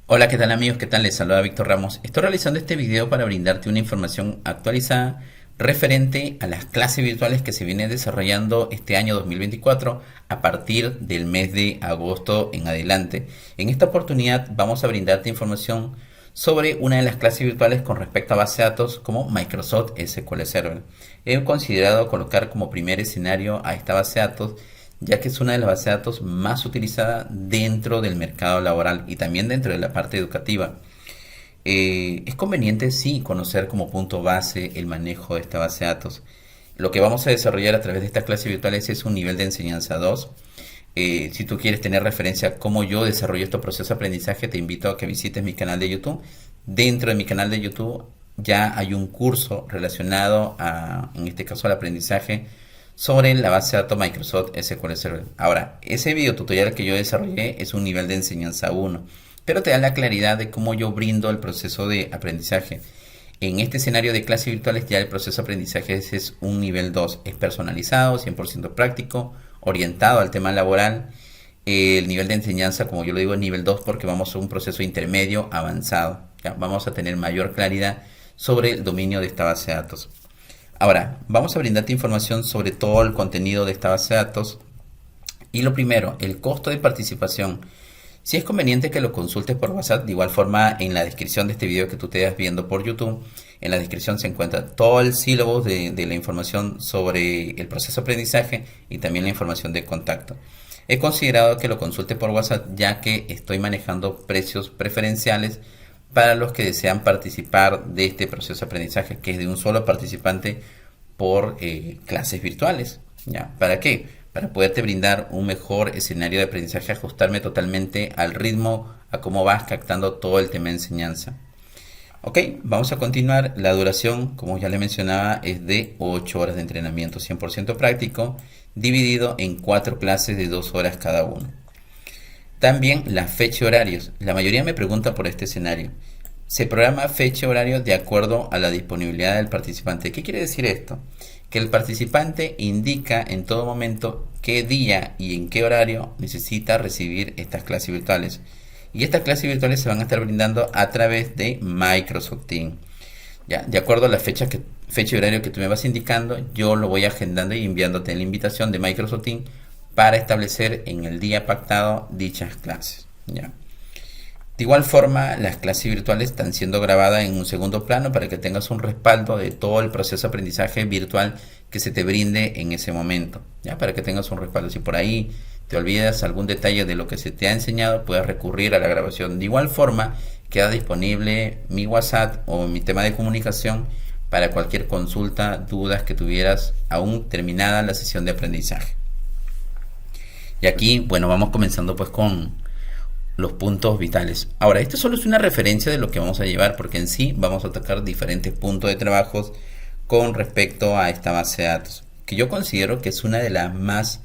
Hola, ¿qué tal amigos? ¿Qué tal? Les saluda Víctor Ramos. Estoy realizando este video para brindarte una información actualizada referente a las clases virtuales que se vienen desarrollando este año 2024 a partir del mes de agosto en adelante. En esta oportunidad vamos a brindarte información sobre una de las clases virtuales con respecto a base de datos como Microsoft SQL Server. He considerado colocar como primer escenario a esta base de datos ya que es una de las bases de datos más utilizadas dentro del mercado laboral y también dentro de la parte educativa. Es conveniente, sí, conocer como punto base el manejo de esta base de datos. Lo que vamos a desarrollar a través de estas clases virtuales es un nivel de enseñanza 2. Si tú quieres tener referencia a cómo yo desarrollo estos procesos de aprendizaje, te invito a que visites mi canal de YouTube. Dentro de mi canal de YouTube ya hay un curso relacionado a, en este caso, al aprendizaje sobre la base de datos Microsoft SQL Server. Ahora, ese video tutorial que yo desarrollé es un nivel de enseñanza 1, pero te da la claridad de cómo yo brindo el proceso de aprendizaje. En este escenario de clases virtuales ya el proceso de aprendizaje es un nivel 2, es personalizado, 100% práctico, orientado al tema laboral. El nivel de enseñanza, como yo lo digo, es nivel 2 porque vamos a un proceso intermedio avanzado. ¿Ya? Vamos a tener mayor claridad sobre el dominio de esta base de datos. Ahora, vamos a brindarte información sobre todo el contenido de esta base de datos. Y lo primero, el costo de participación. Si es conveniente que lo consultes por WhatsApp, de igual forma en la descripción de este video que tú te estás viendo por YouTube, en la descripción se encuentra todo el sílabo de la información sobre el proceso de aprendizaje y también la información de contacto. He considerado que lo consultes por WhatsApp ya que estoy manejando precios preferenciales para los que desean participar de este proceso de aprendizaje, que es de un solo participante por clases virtuales. ¿Ya? ¿Para qué? Para poderte brindar un mejor escenario de aprendizaje, ajustarme totalmente al ritmo, a cómo vas captando todo el tema de enseñanza. Ok, vamos a continuar. La duración, como ya le mencionaba, es de 8 horas de entrenamiento 100% práctico, dividido en 4 clases de 2 horas cada uno. También la fecha y horarios. La mayoría me pregunta por este escenario. Se programa fecha y horario de acuerdo a la disponibilidad del participante. ¿Qué quiere decir esto? Que el participante indica en todo momento qué día y en qué horario necesita recibir estas clases virtuales. Y estas clases virtuales se van a estar brindando a través de Microsoft Teams. Ya, de acuerdo a la fecha y horario que tú me vas indicando, yo lo voy agendando y enviándote la invitación de Microsoft Teams para establecer en el día pactado dichas clases. ¿Ya? De igual forma, las clases virtuales están siendo grabadas en un segundo plano para que tengas un respaldo de todo el proceso de aprendizaje virtual que se te brinde en ese momento. ¿Ya? Para que tengas un respaldo. Si por ahí te olvidas algún detalle de lo que se te ha enseñado, puedes recurrir a la grabación. De igual forma, queda disponible mi WhatsApp o mi tema de comunicación para cualquier consulta, dudas que tuvieras aún terminada la sesión de aprendizaje. Y aquí, bueno, vamos comenzando pues con los puntos vitales. Ahora, esto solo es una referencia de lo que vamos a llevar, porque en sí vamos a tocar diferentes puntos de trabajos con respecto a esta base de datos, que yo considero que es una de las más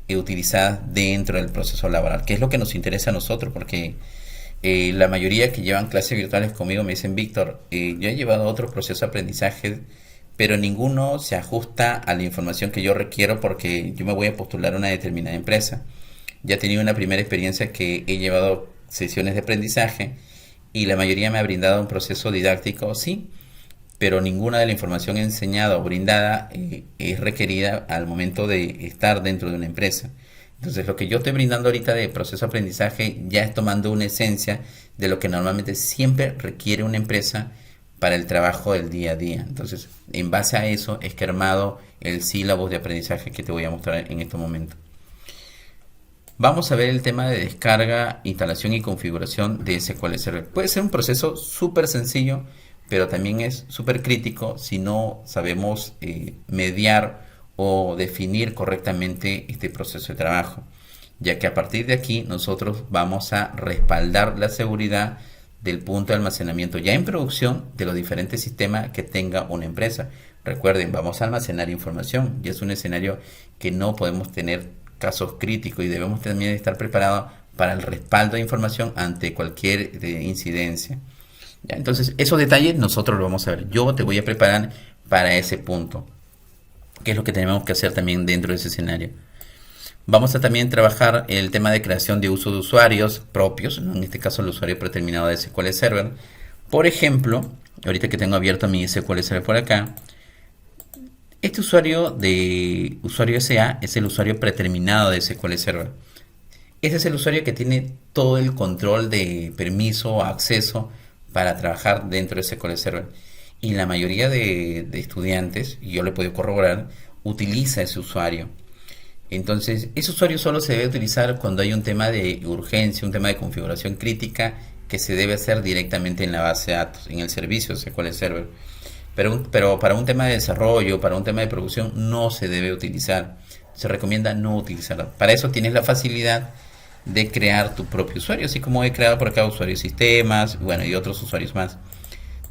utilizadas dentro del proceso laboral, que es lo que nos interesa a nosotros, porque la mayoría que llevan clases virtuales conmigo me dicen, Víctor, yo he llevado otro proceso de aprendizaje, pero ninguno se ajusta a la información que yo requiero porque yo me voy a postular a una determinada empresa. Ya he tenido una primera experiencia que he llevado sesiones de aprendizaje y la mayoría me ha brindado un proceso didáctico, sí, pero ninguna de la información enseñada o brindada es requerida al momento de estar dentro de una empresa. Entonces lo que yo estoy brindando ahorita de proceso de aprendizaje ya es tomando una esencia de lo que normalmente siempre requiere una empresa para el trabajo del día a día. Entonces, en base a eso es que he armado el sílabo de aprendizaje que te voy a mostrar en este momento. Vamos a ver el tema de descarga, instalación y configuración de SQL Server. Puede ser un proceso súper sencillo, pero también es súper crítico si no sabemos mediar o definir correctamente este proceso de trabajo, ya que a partir de aquí nosotros vamos a respaldar la seguridad del punto de almacenamiento ya en producción de los diferentes sistemas que tenga una empresa. Recuerden, vamos a almacenar información y es un escenario que no podemos tener casos críticos y debemos también estar preparados para el respaldo de información ante cualquier incidencia. ¿Ya? Entonces, esos detalles nosotros lo vamos a ver. Yo te voy a preparar para ese punto, que es lo que tenemos que hacer también dentro de ese escenario. Vamos a también trabajar el tema de creación de uso de usuarios propios, ¿no? En este caso el usuario predeterminado de SQL Server. Por ejemplo, ahorita que tengo abierto mi SQL Server por acá, este usuario de usuario SA es el usuario predeterminado de SQL Server. Ese es el usuario que tiene todo el control de permiso o acceso para trabajar dentro de SQL Server. Y la mayoría de estudiantes, y yo le puedo corroborar, utiliza ese usuario. Entonces, ese usuario solo se debe utilizar cuando hay un tema de urgencia, un tema de configuración crítica que se debe hacer directamente en la base de datos, en el servicio de SQL Server. Pero para un tema de desarrollo, para un tema de producción, no se debe utilizar. Se recomienda no utilizarlo. Para eso tienes la facilidad de crear tu propio usuario, así como he creado por acá usuarios sistemas, bueno, y otros usuarios más.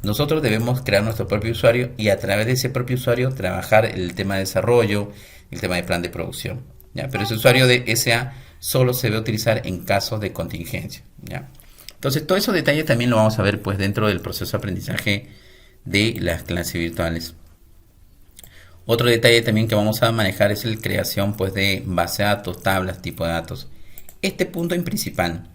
Nosotros debemos crear nuestro propio usuario y a través de ese propio usuario trabajar el tema de desarrollo, el tema de plan de producción, ¿ya? Pero ese usuario de SA solo se debe utilizar en casos de contingencia, ¿ya? Entonces, todos esos detalles también lo vamos a ver pues dentro del proceso de aprendizaje de las clases virtuales. Otro detalle también que vamos a manejar es la creación pues de base de datos, tablas, tipo de datos. Este punto en principal,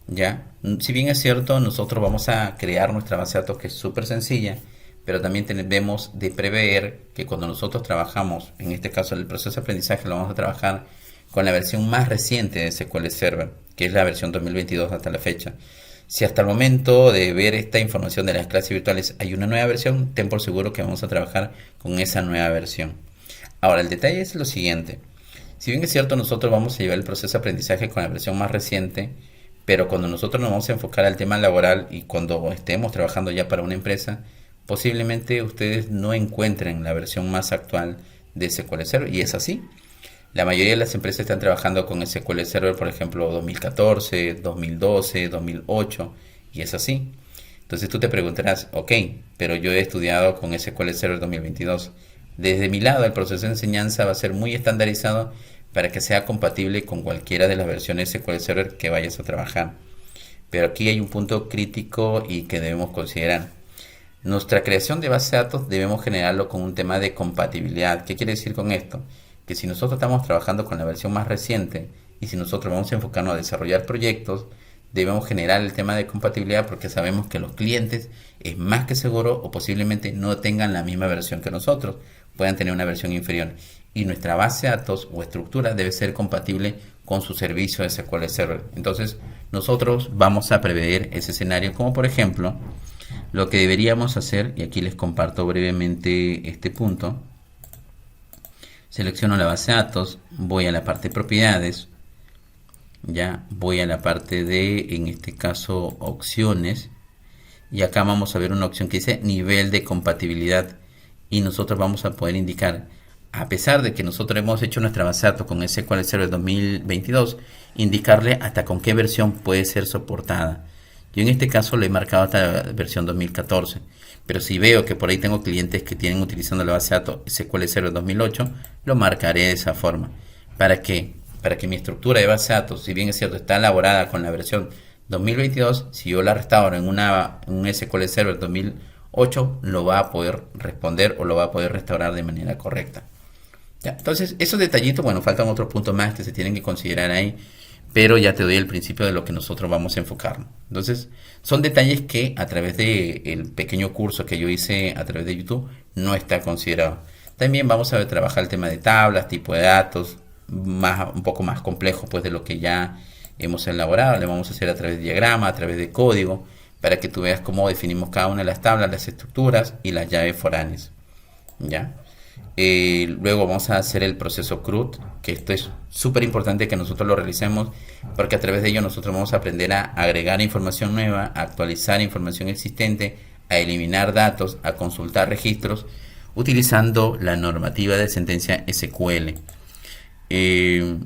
¿ya? Si bien es cierto, nosotros vamos a crear nuestra base de datos que es súper sencilla, pero también debemos de prever que cuando nosotros trabajamos, en este caso el proceso de aprendizaje, lo vamos a trabajar con la versión más reciente de SQL Server, que es la versión 2022 hasta la fecha. Si hasta el momento de ver esta información de las clases virtuales hay una nueva versión, ten por seguro que vamos a trabajar con esa nueva versión. Ahora, el detalle es lo siguiente. Si bien es cierto, nosotros vamos a llevar el proceso de aprendizaje con la versión más reciente, pero cuando nosotros nos vamos a enfocar al tema laboral y cuando estemos trabajando ya para una empresa, posiblemente ustedes no encuentren la versión más actual de SQL Server, y es así. La mayoría de las empresas están trabajando con SQL Server, por ejemplo, 2014, 2012, 2008, y es así. Entonces tú te preguntarás, ok, pero yo he estudiado con SQL Server 2022. Desde mi lado, el proceso de enseñanza va a ser muy estandarizado para que sea compatible con cualquiera de las versiones SQL Server que vayas a trabajar. Pero aquí hay un punto crítico y que debemos considerar. Nuestra creación de base de datos debemos generarlo con un tema de compatibilidad. ¿Qué quiere decir con esto? Que si nosotros estamos trabajando con la versión más reciente y si nosotros vamos a enfocarnos a desarrollar proyectos, debemos generar el tema de compatibilidad porque sabemos que los clientes es más que seguro o posiblemente no tengan la misma versión que nosotros, puedan tener una versión inferior. Y nuestra base de datos o estructura debe ser compatible con su servicio de SQL Server. Entonces nosotros vamos a prever ese escenario, como por ejemplo lo que deberíamos hacer, y aquí les comparto brevemente este punto. Selecciono la base de datos, voy a la parte de propiedades, ya voy a la parte de, en este caso, opciones, y acá vamos a ver una opción que dice nivel de compatibilidad, y nosotros vamos a poder indicar, a pesar de que nosotros hemos hecho nuestra base de datos con SQL Server 2022, indicarle hasta con qué versión puede ser soportada. Yo en este caso le he marcado hasta la versión 2014, pero si veo que por ahí tengo clientes que tienen utilizando la base de datos SQL Server 2008, lo marcaré de esa forma. ¿Para qué? Para que mi estructura de base de datos, si bien es cierto, está elaborada con la versión 2022, si yo la restauro en un SQL Server 2008, lo va a poder responder o lo va a poder restaurar de manera correcta. ¿Ya? Entonces, esos detallitos, bueno, faltan otros puntos más que se tienen que considerar ahí, pero ya te doy el principio de lo que nosotros vamos a enfocarnos. Entonces, son detalles que a través del pequeño curso que yo hice a través de YouTube no está considerado. También vamos a trabajar el tema de tablas, tipo de datos, un poco más complejo pues de lo que ya hemos elaborado. Le vamos a hacer a través de diagrama, a través de código, para que tú veas cómo definimos cada una de las tablas, las estructuras y las llaves foráneas. ¿Ya? Luego vamos a hacer el proceso CRUD, que esto es súper importante que nosotros lo realicemos porque a través de ello nosotros vamos a aprender a agregar información nueva, a actualizar información existente, a eliminar datos, a consultar registros utilizando la normativa de sentencia SQL.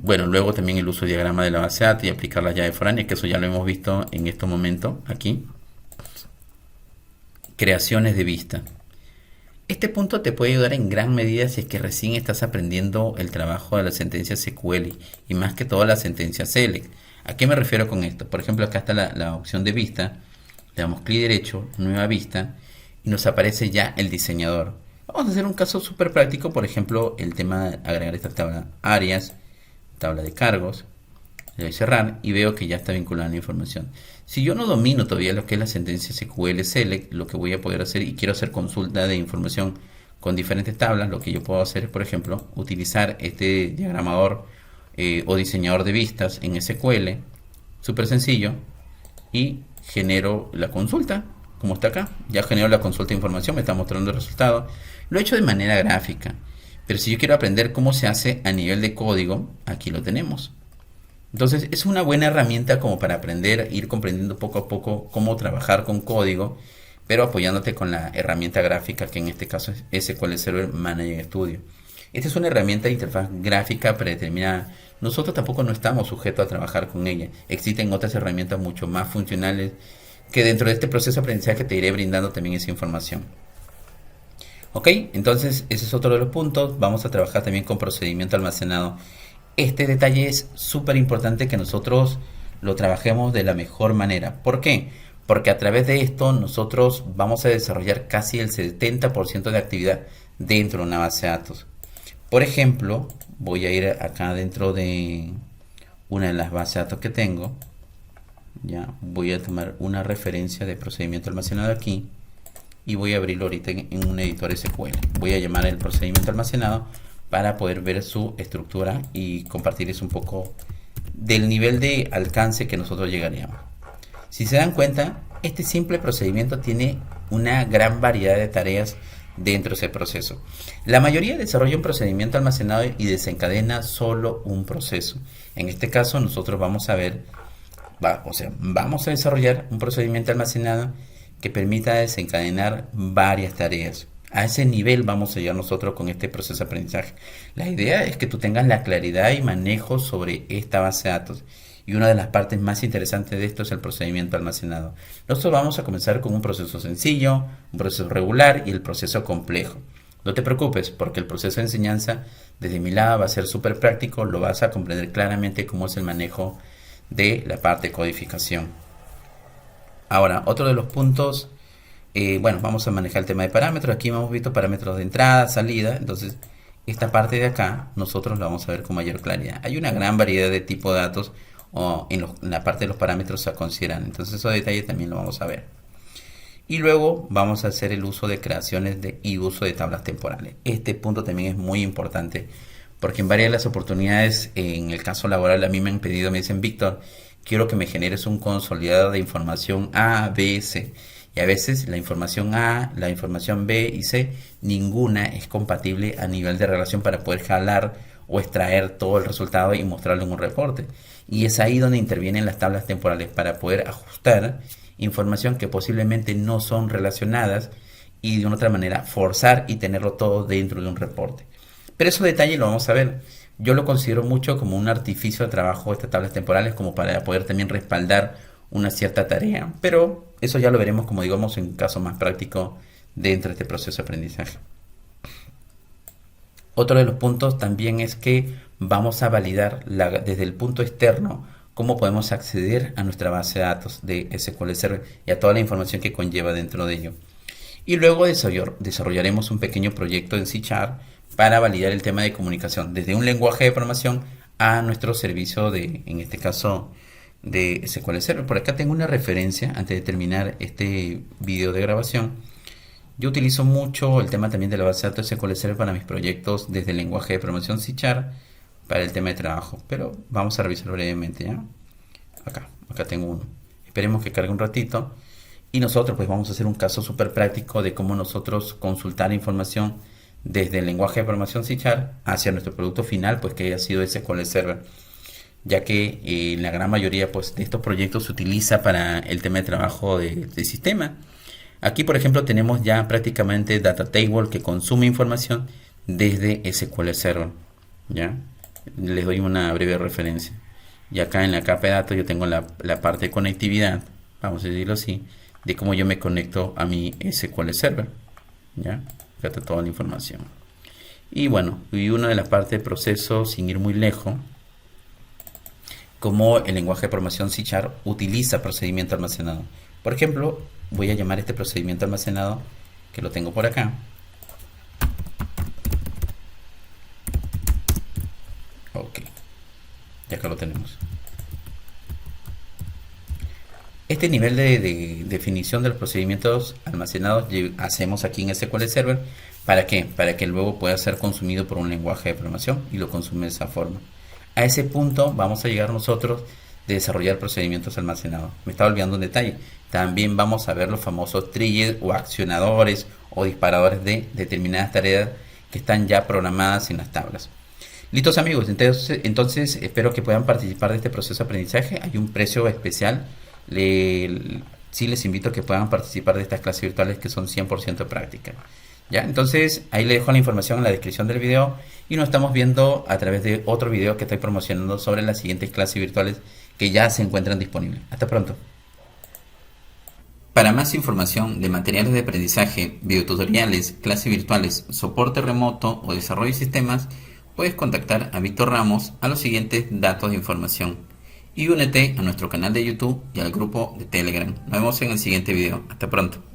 Bueno, luego también el uso de diagrama de la base de datos y aplicar las llaves foráneas, que eso ya lo hemos visto en este momento aquí. Creaciones de vista. Este punto te puede ayudar en gran medida si es que recién estás aprendiendo el trabajo de la sentencia SQL y más que todo la sentencia SELECT. ¿A qué me refiero con esto? Por ejemplo, acá está la opción de vista, le damos clic derecho, nueva vista y nos aparece ya el diseñador. Vamos a hacer un caso súper práctico, por ejemplo, el tema de agregar esta tabla, áreas, tabla de cargos, le doy cerrar y veo que ya está vinculada la información. Si yo no domino todavía lo que es la sentencia SQL Select, lo que voy a poder hacer y quiero hacer consulta de información con diferentes tablas, lo que yo puedo hacer es, por ejemplo, utilizar este diagramador o diseñador de vistas en SQL, súper sencillo, y genero la consulta, como está acá. Ya genero la consulta de información, me está mostrando el resultado. Lo he hecho de manera gráfica, pero si yo quiero aprender cómo se hace a nivel de código, aquí lo tenemos. Entonces es una buena herramienta como para aprender, ir comprendiendo poco a poco cómo trabajar con código, pero apoyándote con la herramienta gráfica, que en este caso es SQL Server Manager Studio. Esta es una herramienta de interfaz gráfica predeterminada. Nosotros tampoco no estamos sujetos a trabajar con ella. Existen otras herramientas mucho más funcionales que dentro de este proceso de aprendizaje te iré brindando también esa información. Ok, entonces ese es otro de los puntos. Vamos a trabajar también con procedimiento almacenado. Este detalle es súper importante que nosotros lo trabajemos de la mejor manera. ¿Por qué? Porque a través de esto nosotros vamos a desarrollar casi el 70% de actividad dentro de una base de datos. Por ejemplo, voy a ir acá dentro de una de las bases de datos que tengo. Ya voy a tomar una referencia de procedimiento almacenado aquí y voy a abrirlo ahorita en un editor SQL. Voy a llamar el procedimiento almacenado para poder ver su estructura y compartirles un poco del nivel de alcance que nosotros llegaríamos. Si se dan cuenta, este simple procedimiento tiene una gran variedad de tareas dentro de ese proceso. La mayoría desarrolla un procedimiento almacenado y desencadena solo un proceso. En este caso nosotros vamos a ver, vamos a desarrollar un procedimiento almacenado que permita desencadenar varias tareas. A ese nivel vamos a llegar nosotros con este proceso de aprendizaje. La idea es que tú tengas la claridad y manejo sobre esta base de datos. Y una de las partes más interesantes de esto es el procedimiento almacenado. Nosotros vamos a comenzar con un proceso sencillo, un proceso regular y el proceso complejo. No te preocupes, porque el proceso de enseñanza desde mi lado va a ser súper práctico. Lo vas a comprender claramente cómo es el manejo de la parte de codificación. Ahora, otro de los puntos, vamos a manejar el tema de parámetros. Aquí hemos visto parámetros de entrada, salida. Entonces, esta parte de acá nosotros la vamos a ver con mayor claridad. Hay una gran variedad de tipos de datos en la parte de los parámetros a considerar. Entonces, esos detalles también lo vamos a ver. Y luego vamos a hacer el uso de creaciones y uso de tablas temporales. Este punto también es muy importante porque en varias de las oportunidades, en el caso laboral, a mí me han pedido, me dicen, Víctor, quiero que me generes un consolidado de información A, B, C. Y a veces la información A, la información B y C, ninguna es compatible a nivel de relación para poder jalar o extraer todo el resultado y mostrarlo en un reporte. Y es ahí donde intervienen las tablas temporales para poder ajustar información que posiblemente no son relacionadas y de una otra manera forzar y tenerlo todo dentro de un reporte. Pero esos detalles lo vamos a ver. Yo lo considero mucho como un artificio de trabajo estas tablas temporales, como para poder también respaldar una cierta tarea. Pero eso ya lo veremos, como digamos, en un caso más práctico dentro de este proceso de aprendizaje. Otro de los puntos también es que vamos a validar desde el punto externo cómo podemos acceder a nuestra base de datos de SQL Server y a toda la información que conlleva dentro de ello. Y luego desarrollaremos un pequeño proyecto en C# para validar el tema de comunicación desde un lenguaje de programación a nuestro servicio en este caso, de SQL Server. Por acá tengo una referencia antes de terminar este video de grabación. Yo utilizo mucho el tema también de la base de datos SQL Server para mis proyectos desde el lenguaje de programación C# para el tema de trabajo. Pero vamos a revisar brevemente, ¿ya? Acá tengo uno. Esperemos que cargue un ratito. Y nosotros pues vamos a hacer un caso súper práctico de cómo nosotros consultar información desde el lenguaje de programación C# hacia nuestro producto final, pues que ha sido SQL Server, ya que la gran mayoría pues de estos proyectos se utiliza para el tema de trabajo de sistema. Aquí por ejemplo tenemos ya prácticamente Data Table que consume información desde SQL Server, ¿ya? Les doy una breve referencia. Y acá en la capa de datos yo tengo la parte de conectividad, vamos a decirlo así, de cómo yo me conecto a mi SQL Server, ¿ya? Acá está toda la información. Y bueno, y una de las partes de proceso, sin ir muy lejos, como el lenguaje de programación C# utiliza procedimiento almacenado. Por ejemplo, voy a llamar este procedimiento almacenado, que lo tengo por acá. Ok. tenemos. Este nivel de definición de los procedimientos almacenados hacemos aquí en SQL Server. ¿Para qué? Para que luego pueda ser consumido por un lenguaje de programación y lo consume de esa forma. A ese punto vamos a llegar nosotros de desarrollar procedimientos almacenados. Me estaba olvidando un detalle. También vamos a ver los famosos triggers o accionadores o disparadores de determinadas tareas que están ya programadas en las tablas. Listos amigos, entonces espero que puedan participar de este proceso de aprendizaje. Hay un precio especial. Sí les invito a que puedan participar de estas clases virtuales que son 100% prácticas. ¿Ya? Entonces ahí les dejo la información en la descripción del video y nos estamos viendo a través de otro video que estoy promocionando sobre las siguientes clases virtuales que ya se encuentran disponibles. Hasta pronto. Para más información de materiales de aprendizaje, videotutoriales, clases virtuales, soporte remoto o desarrollo de sistemas, puedes contactar a Víctor Ramos a los siguientes datos de información y únete a nuestro canal de YouTube y al grupo de Telegram. Nos vemos en el siguiente video. Hasta pronto.